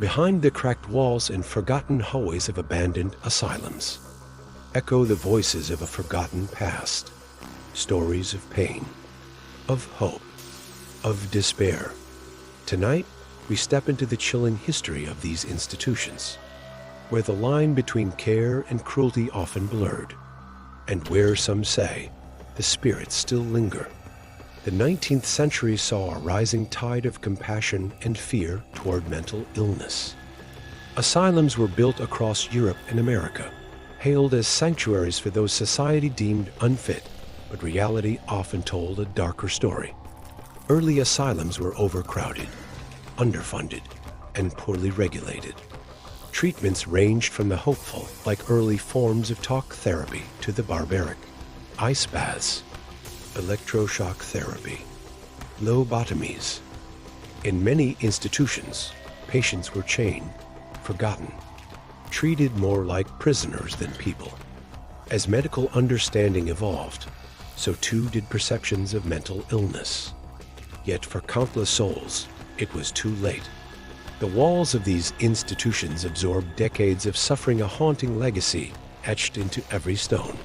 Behind the cracked walls and forgotten hallways of abandoned asylums, echo the voices of a forgotten past, stories of pain, of hope, of despair. Tonight, we step into the chilling history of these institutions, where the line between care and cruelty often blurred, and where, some say, the spirits still linger. The 19th century saw a rising tide of compassion and fear toward mental illness. Asylums were built across Europe and America, hailed as sanctuaries for those society deemed unfit, but reality often told a darker story. Early asylums were overcrowded, underfunded, and poorly regulated. Treatments ranged from the hopeful, like early forms of talk therapy, to the barbaric, ice baths, electroshock therapy, lobotomies. In many institutions, patients were chained, forgotten, treated more like prisoners than people. As medical understanding evolved, so too did perceptions of mental illness. Yet for countless souls, it was too late. The walls of these institutions absorbed decades of suffering, a haunting legacy etched into every stone.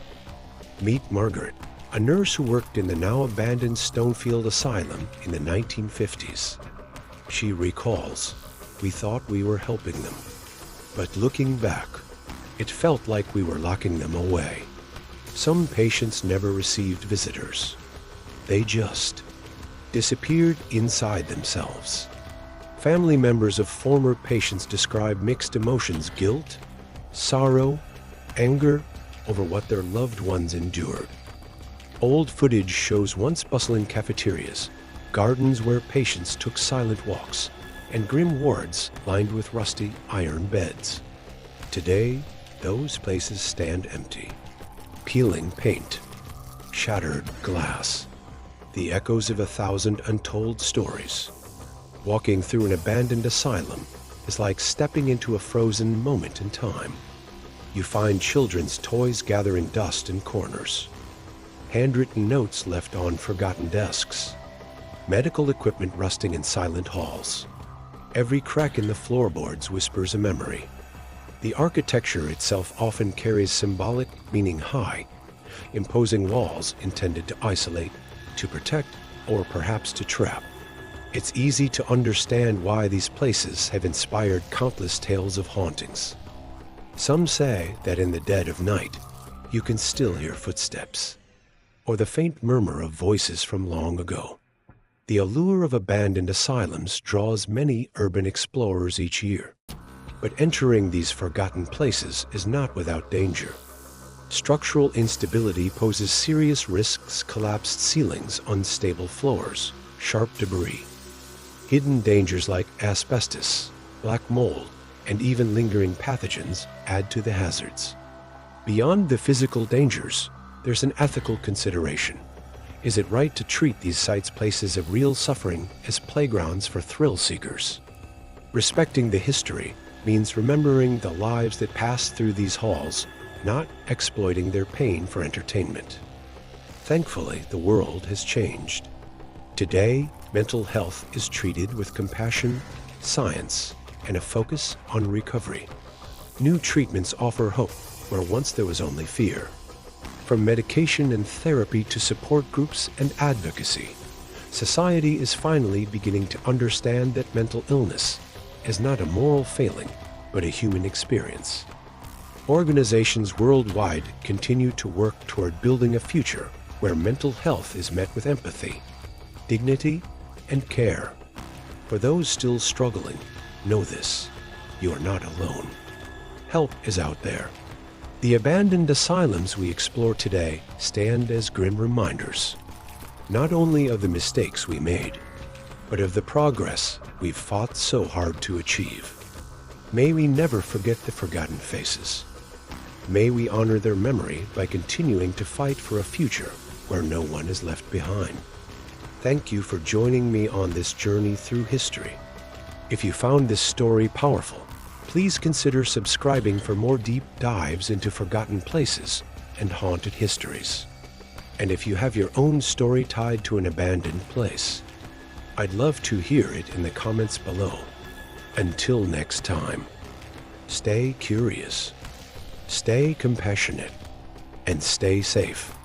Meet Margaret, a nurse who worked in the now-abandoned Stonefield Asylum in the 1950s. She recalls, "We thought we were helping them, but looking back, it felt like we were locking them away. Some patients never received visitors. They just disappeared inside themselves." Family members of former patients describe mixed emotions: guilt, sorrow, anger over what their loved ones endured. Old footage shows once bustling cafeterias, gardens where patients took silent walks, and grim wards lined with rusty iron beds. Today, those places stand empty. Peeling paint, shattered glass, the echoes of 1,000 untold stories. Walking through an abandoned asylum is like stepping into a frozen moment in time. You find children's toys gathering dust in corners, handwritten notes left on forgotten desks, medical equipment rusting in silent halls. Every crack in the floorboards whispers a memory. The architecture itself often carries symbolic meaning: high, imposing walls intended to isolate, to protect, or perhaps to trap. It's easy to understand why these places have inspired countless tales of hauntings. Some say that in the dead of night, you can still hear footsteps, or the faint murmur of voices from long ago. The allure of abandoned asylums draws many urban explorers each year. But entering these forgotten places is not without danger. Structural instability poses serious risks: collapsed ceilings, unstable floors, sharp debris. Hidden dangers like asbestos, black mold, and even lingering pathogens add to the hazards. Beyond the physical dangers, there's an ethical consideration. Is it right to treat these sites, places of real suffering, as playgrounds for thrill seekers? Respecting the history means remembering the lives that passed through these halls, not exploiting their pain for entertainment. Thankfully, the world has changed. Today, mental health is treated with compassion, science, and a focus on recovery. New treatments offer hope where once there was only fear. From medication and therapy to support groups and advocacy, society is finally beginning to understand that mental illness is not a moral failing, but a human experience. Organizations worldwide continue to work toward building a future where mental health is met with empathy, dignity, and care. For those still struggling, know this: you are not alone. Help is out there. The abandoned asylums we explore today stand as grim reminders, not only of the mistakes we made, but of the progress we've fought so hard to achieve. May we never forget the forgotten faces. May we honor their memory by continuing to fight for a future where no one is left behind. Thank you for joining me on this journey through history. If you found this story powerful, please consider subscribing for more deep dives into forgotten places and haunted histories. And if you have your own story tied to an abandoned place, I'd love to hear it in the comments below. Until next time, stay curious, stay compassionate, and stay safe.